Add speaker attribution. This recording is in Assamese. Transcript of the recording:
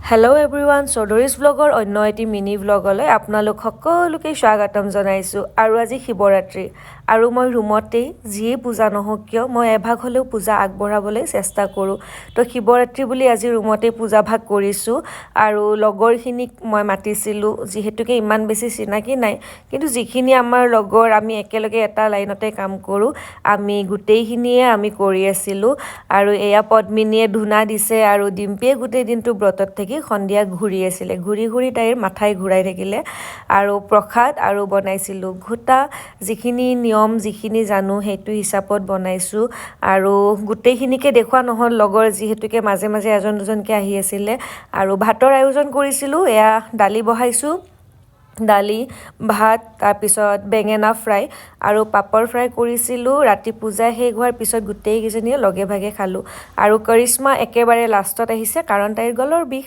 Speaker 1: হেল্ল' এভৰিৱান চৌধুৰীজ ব্লগৰ অন্য এটি মিনি ব্লগলৈ আপোনালোক সকলোকে স্বাগতম জনাইছোঁ আৰু আজি শিৱৰাত্ৰি আৰু মই ৰুমতেই যিয়ে পূজা নহওক কিয় মই এভাগ হ'লেও পূজা আগবঢ়াবলৈ চেষ্টা কৰোঁ তো শিৱৰাত্ৰি বুলি আজি ৰুমতেই পূজা ভাগ কৰিছোঁ আৰু লগৰখিনিক মই মাতিছিলোঁ যিহেতুকে ইমান বেছি চিনাকি নাই কিন্তু যিখিনি আমাৰ লগৰ আমি একেলগে এটা লাইনতে কাম কৰোঁ আমি গোটেইখিনিয়ে আমি কৰি আছিলোঁ আৰু এয়া পদ্মিনীয়ে ধূনা দিছে আৰু ডিম্পীয়ে গোটেই দিনটো ব্ৰতত থাকি সন্ধিয়া ঘূৰি আছিলে ঘূৰি তাইৰ মাথাই ঘূৰাই থাকিলে আৰু প্ৰসাদ আৰু বনাইছিলোঁ ঘোটা যিখিনি নিয়ম যিখিনি জানো সেইটো হিচাপত বনাইছোঁ আৰু গোটেইখিনিকে দেখুওৱা নহ'ল লগৰ যিহেতুকে মাজে মাজে এজন দুজনকৈ আহি আছিলে আৰু ভাতৰ আয়োজন কৰিছিলোঁ এয়া দালি বহাইছোঁ দালি ভাত তাৰপিছত বেঙেনা ফ্ৰাই আৰু পাপৰ ফ্ৰাই কৰিছিলোঁ ৰাতি পূজা শেষ হোৱাৰ পিছত গোটেইকেইজনীয়ে লগে ভাগে খালোঁ আৰু কৰিশ্মা একেবাৰে লাষ্টত আহিছে কাৰণ তাইৰ গলৰ বিষ